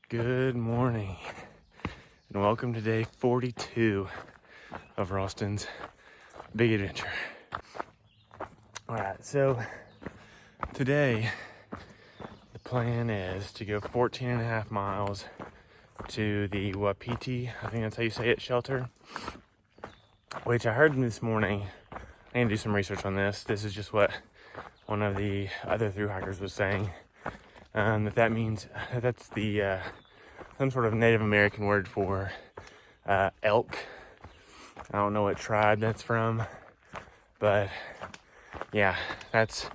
Good morning, and welcome to day 42 of Ralston's Big Adventure. All right, so today the plan is to go 14 and a half miles to the Wapiti, I think that's how you say it, shelter, which I heard this morning. I need to do some research on this. This is just what one of the other thru hikers was saying, that means that's the some sort of Native American word for elk. I don't know what tribe that's from, but yeah, that's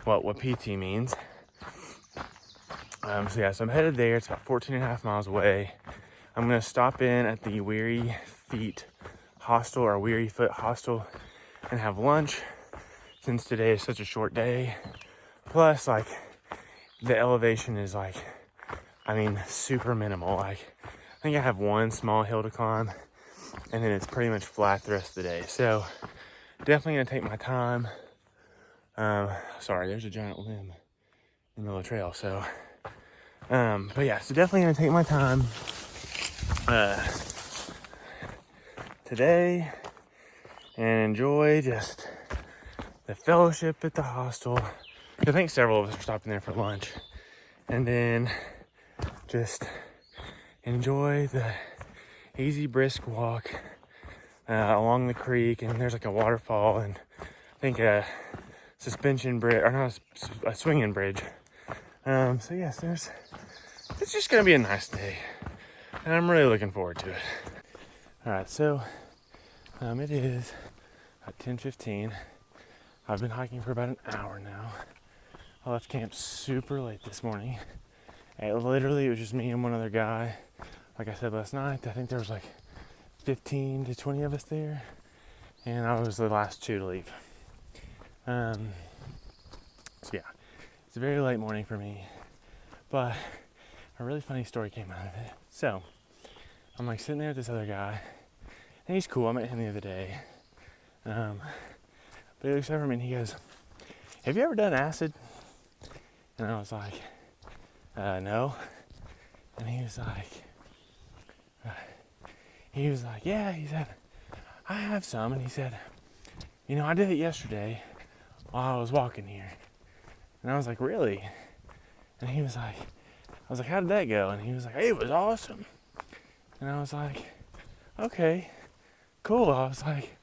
what Wapiti means. So I'm headed there. It's about 14 and a half miles away. I'm gonna stop in at the Weary Feet Hostel or Weary Foot Hostel and have lunch, since today is such a short day. Plus, like, the elevation is super minimal. I think I have one small hill to climb, and then it's pretty much flat the rest of the day. So definitely gonna take my time. Sorry, there's a giant limb in the middle of the trail. So, but yeah, so definitely gonna take my time today and enjoy just the fellowship at the hostel. I think several of us are stopping there for lunch, and then just enjoy the easy, brisk walk along the creek. And there's like a waterfall, and I think a suspension bridge, or not a swinging bridge. So yes, it's just gonna be a nice day, and I'm really looking forward to it. All right, so it is about 10:15. I've been hiking for about an hour now. I left camp super late this morning. It was just me and one other guy. Like I said last night, I think there was like 15 to 20 of us there, and I was the last two to leave. So yeah, it's a very late morning for me, but a really funny story came out of it. So I'm like sitting there with this other guy, and he's cool. I met him the other day. But he looks over at me and he goes, "Have you ever done acid?" And I was like, "No." And he was like, "Yeah," he said, "I have some." And he said, "I did it yesterday while I was walking here." And I was like, "Really?" And I was like, "How did that go?" And he was like, "It was awesome." And I was like, "Okay, cool." I was like,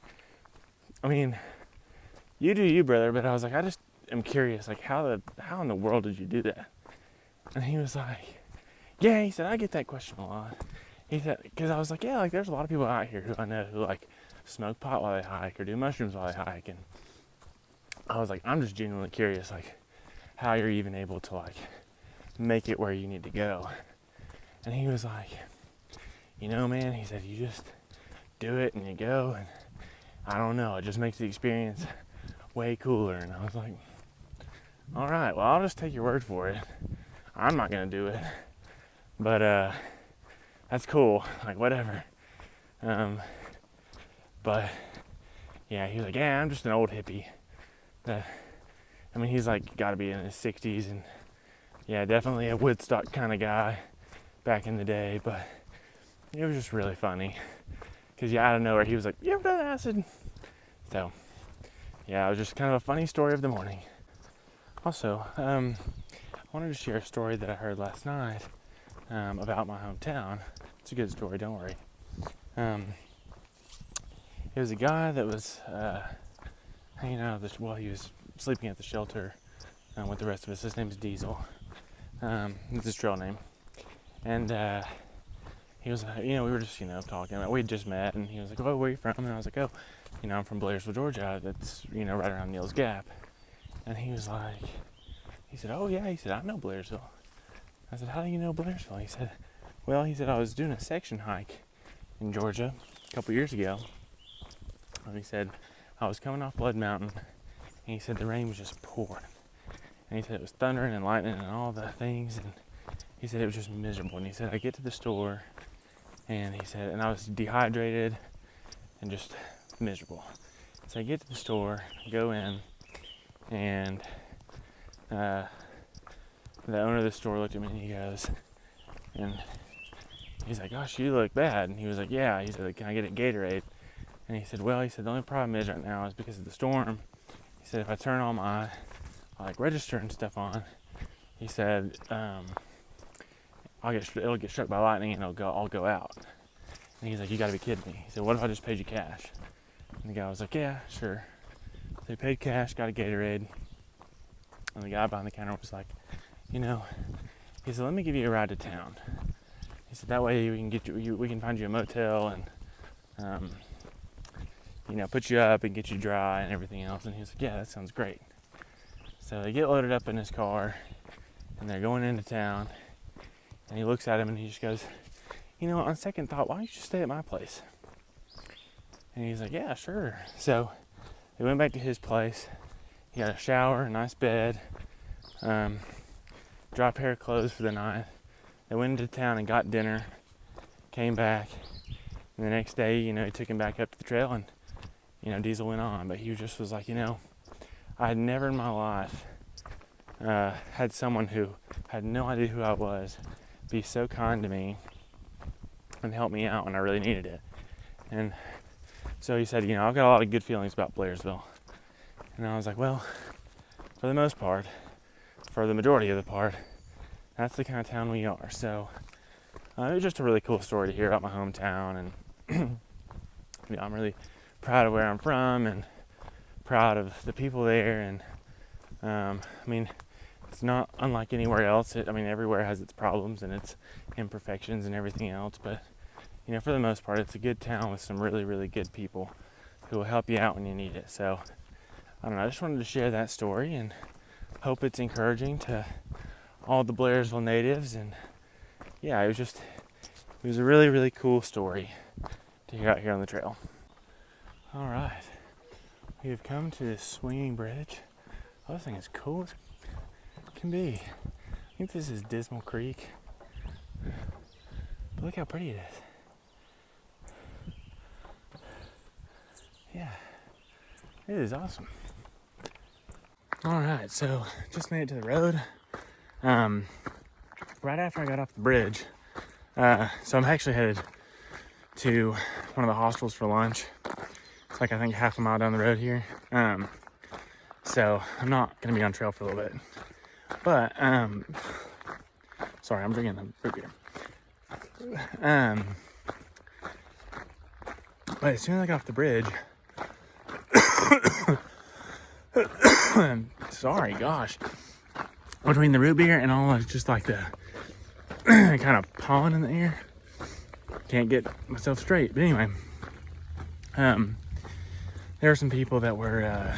you do you, brother, but I was like, I just am curious, like, how in the world did you do that? And he was like, "Yeah," he said, "I get that question a lot." He said, because I was like, "Yeah, like, there's a lot of people out here who I know who, like, smoke pot while they hike or do mushrooms while they hike." And I was like, I'm just genuinely curious, like, how you're even able to, like, make it where you need to go. And he was like, "Man," he said, "you just do it and you go, and I don't know, it just makes the experience way cooler." And I was like, "All right, well, I'll just take your word for it. I'm not gonna do it, but that's cool, like, whatever." But yeah, he was like, "Yeah, I'm just an old hippie." He's like got to be in his 60s, and yeah, definitely a Woodstock kind of guy back in the day. But it was just really funny because out of nowhere he was like, "You ever done acid?" So yeah, it was just kind of a funny story of the morning. Also, I wanted to share a story that I heard last night about my hometown. It's a good story, don't worry. It was a guy that was hanging out he was sleeping at the shelter with the rest of us. His name's Diesel. It's his trail name. And he was, we were just, talking about, we'd just met, and he was like, "Oh, where are you from?" And I was like, "Oh, I'm from Blairsville, Georgia. That's, right around Neal's Gap." And he said, "Oh, yeah." He said, "I know Blairsville." I said, "How do you know Blairsville?" He said, "Well," he said, "I was doing a section hike in Georgia a couple years ago." And he said, "I was coming off Blood Mountain," and he said, "the rain was just pouring." And he said, "It was thundering and lightning and all the things," and he said, "It was just miserable." And he said, "I get to the store," and he said, "and I was dehydrated and just miserable." So I get to the store, go in, and the owner of the store looked at me and he goes, And he's like, gosh, you look bad. And he was like, yeah. He said, can I get a Gatorade? And he said, well, the only problem is right now is because of the storm. He said, if I turn all my like register and stuff on, he said, it'll get struck by lightning and I'll go out. And he's like, you gotta be kidding me. He said, what if I just paid you cash? And the guy was like, yeah, sure. So he paid cash, got a Gatorade. And the guy behind the counter was like, he said, let me give you a ride to town. He said, that way we can find you a motel and, put you up and get you dry and everything else. And he was like, yeah, that sounds great. So they get loaded up in his car and they're going into town. And he looks at him and he just goes, on second thought, why don't you just stay at my place? And he's like, yeah, sure. So they went back to his place. He got a shower, a nice bed, dry pair of clothes for the night. They went into town and got dinner, came back. And the next day, he took him back up to the trail and, Diesel went on. But he just was like, I had never in my life had someone who had no idea who I was be so kind to me and help me out when I really needed it. And so he said, I've got a lot of good feelings about Blairsville. And I was like, well, for the most part, for the majority of the part, that's the kind of town we are. So it was just a really cool story to hear about my hometown. And I'm really proud of where I'm from and proud of the people there. And it's not unlike anywhere else. Everywhere has its problems and its imperfections and everything else. But, for the most part, it's a good town with some really, really good people who will help you out when you need it. So, I don't know. I just wanted to share that story and hope it's encouraging to all the Blairsville natives. And, yeah, it was a really, really cool story to hear out here on the trail. All right. We have come to this swinging bridge. Oh, this thing is cool as can be. I think this is Dismal Creek. But look how pretty it is. Yeah, it is awesome. All right, so just made it to the road. Right after I got off the bridge. So I'm actually headed to one of the hostels for lunch. It's like I think half a mile down the road here. So I'm not gonna be on trail for a little bit. But sorry, I'm drinking a root beer. But as soon as I got off the bridge, sorry, gosh, between the root beer and all of just like the kind of pollen in the air, can't get myself straight. But anyway, there were some people that were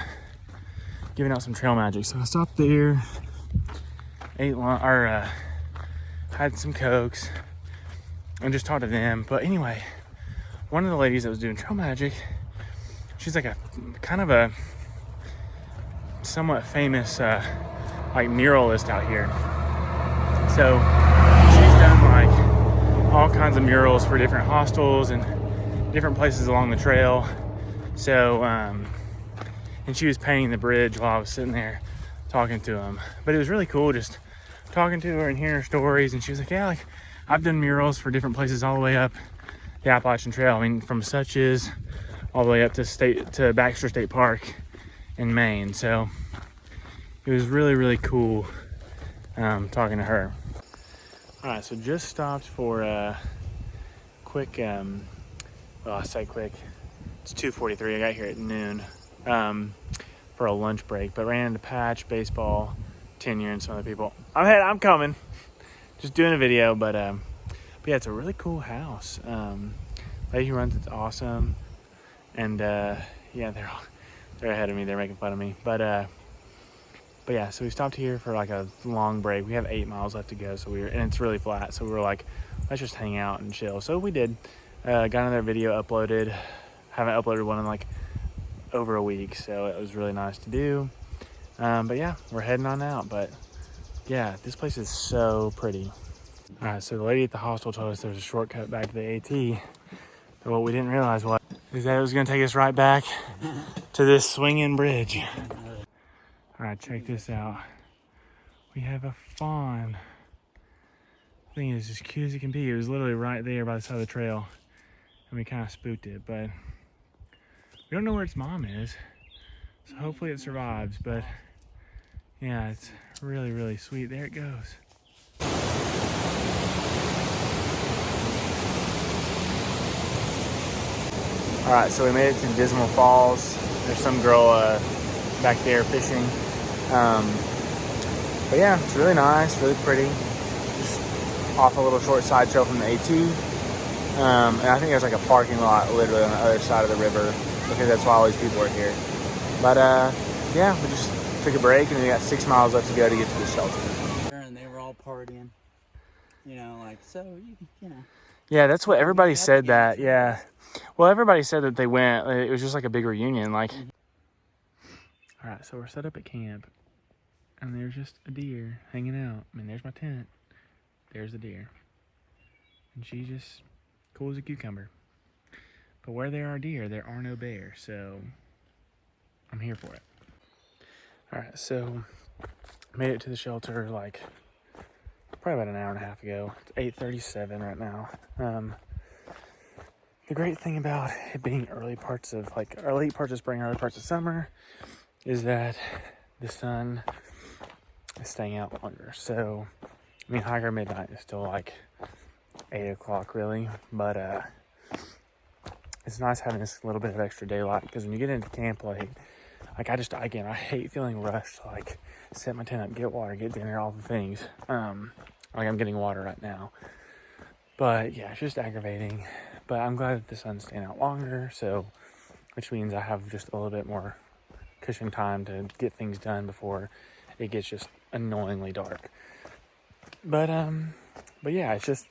giving out some trail magic, so I stopped there, had some Cokes, and just talked to them. But anyway, one of the ladies that was doing trail magic, she's like a kind of a somewhat famous like muralist out here. So she's done like all kinds of murals for different hostels and different places along the trail. So and she was painting the bridge while I was sitting there talking to him. But it was really cool just talking to her and hearing her stories. And she was like, yeah, like I've done murals for different places all the way up the Appalachian Trail. From Suches all the way up to Baxter State Park in Maine. So it was really, really cool talking to her. All right, so just stopped for a quick, well, I say quick, it's 2:43, I got here at noon for a lunch break, but ran into Patch, baseball, tenure, and some other people. I'm coming, just doing a video, but yeah, it's a really cool house. Lady who runs it's awesome, and yeah, they're ahead of me, they're making fun of me, but yeah, so we stopped here for like a long break. We have 8 miles left to go, and it's really flat, so we were like, let's just hang out and chill. So we did. Got another video uploaded. Haven't uploaded one in like over a week, so it was really nice to do. But yeah, we're heading on out. But yeah, this place is so pretty. All right, so the lady at the hostel told us there's a shortcut back to the AT. But what we didn't realize is that it was gonna take us right back to this swinging bridge. All right, check this out. We have a fawn. thing is as cute as it can be. It was literally right there by the side of the trail, and we kind of spooked it, but we don't know where its mom is, so hopefully it survives. But yeah, it's really, really sweet. There it goes. All right, so we made it to Dismal Falls. There's some girl back there fishing. But yeah, it's really nice, really pretty. Just off a little short side trail from the AT. And I think there's like a parking lot literally on the other side of the river, because that's why all these people are here. But yeah, we just took a break, and we got 6 miles left to go to get to the shelter. And they were all partying, you know, like, so, you know. Yeah, that's what everybody said that, yeah. Well, everybody said that they went, it was just like a big reunion, like. All right, so we're set up at camp, and there's just a deer hanging out. I mean, there's my tent. There's the deer. And she's just cool as a cucumber. But where there are deer, there are no bears, so I'm here for it. All right, so made it to the shelter like probably about an hour and a half ago. It's 8:37 right now. The great thing about it being early parts of spring, early parts of summer, is that the sun is staying out longer. So, I mean, higher midnight is still like 8 o'clock really, but it's nice having this little bit of extra daylight, because when you get into camp late, like I hate feeling rushed to like set my tent up, get water, get dinner, all the things. Like I'm getting water right now. But yeah, it's just aggravating. But I'm glad that the sun's staying out longer, so which means I have just a little bit more cushion time to get things done before it gets just annoyingly dark. But yeah, it's just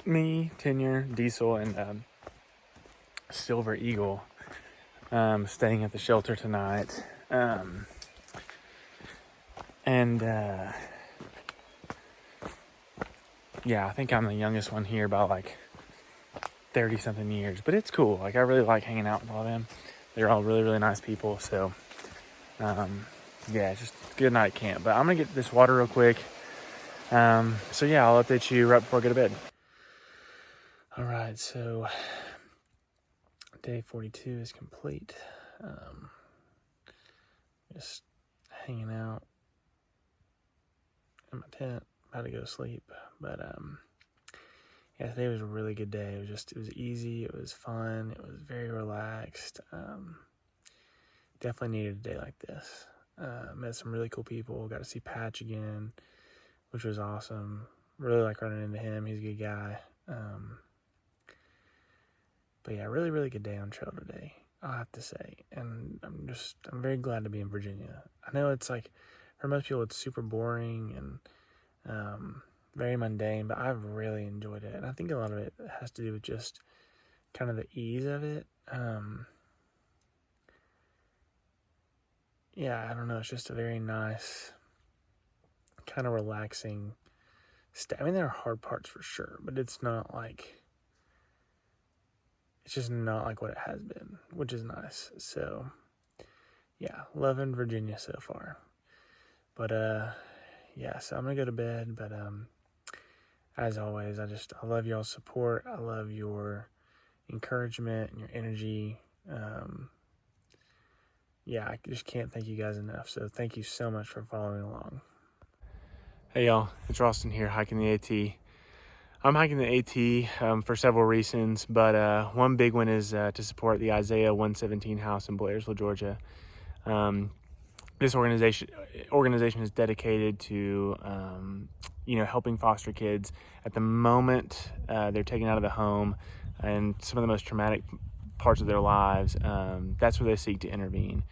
me, Tenure, Diesel, and Silver Eagle staying at the shelter tonight. Yeah, I think I'm the youngest one here by like 30 something years, but it's cool. Like I really like hanging out with all of them. They're all really, really nice people. So, yeah, it's just a good night at camp. But I'm gonna get this water real quick. So yeah, I'll update you right before I go to bed. All right, so day 42 is complete. Just hanging out in my tent, about to go to sleep. But yeah, today was a really good day. It was easy, it was fun, it was very relaxed. Definitely needed a day like this. Met some really cool people, got to see Patch again, which was awesome. Really like running into him, he's a good guy. But yeah, really, really good day on trail today, I'll have to say. And I'm very glad to be in Virginia. I know it's like, for most people it's super boring and very mundane, but I've really enjoyed it. And I think a lot of it has to do with just kind of the ease of it. Yeah, I don't know, it's just a very nice, kind of relaxing I mean, there are hard parts for sure, but it's just not like what it has been, which is nice. So yeah, loving Virginia so far. But yeah, so I'm gonna go to bed. But as always, I love y'all's support. I love your encouragement and your energy. Yeah, I just can't thank you guys enough. So thank you so much for following along. Hey y'all, it's Ralston here, hiking the AT. I'm hiking the AT for several reasons, but one big one is to support the Isaiah 117 house in Blairsville, Georgia. This organization is dedicated to helping foster kids at the moment they're taken out of the home and some of the most traumatic parts of their lives. That's where they seek to intervene.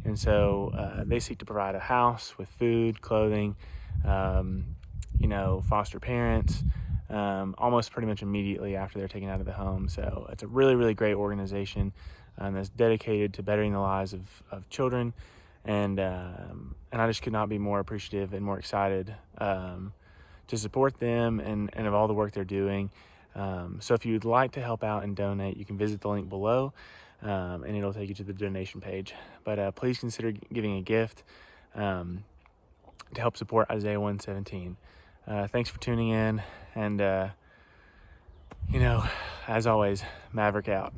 And so they seek to provide a house with food, clothing, foster parents, almost pretty much immediately after they're taken out of the home. So it's a really, really great organization that's dedicated to bettering the lives of children. And I just could not be more appreciative and more excited to support them and of all the work they're doing. So if you'd like to help out and donate, you can visit the link below, and it'll take you to the donation page. But please consider giving a gift to help support Isaiah 117. Thanks for tuning in, and you know, as always, Maverick out.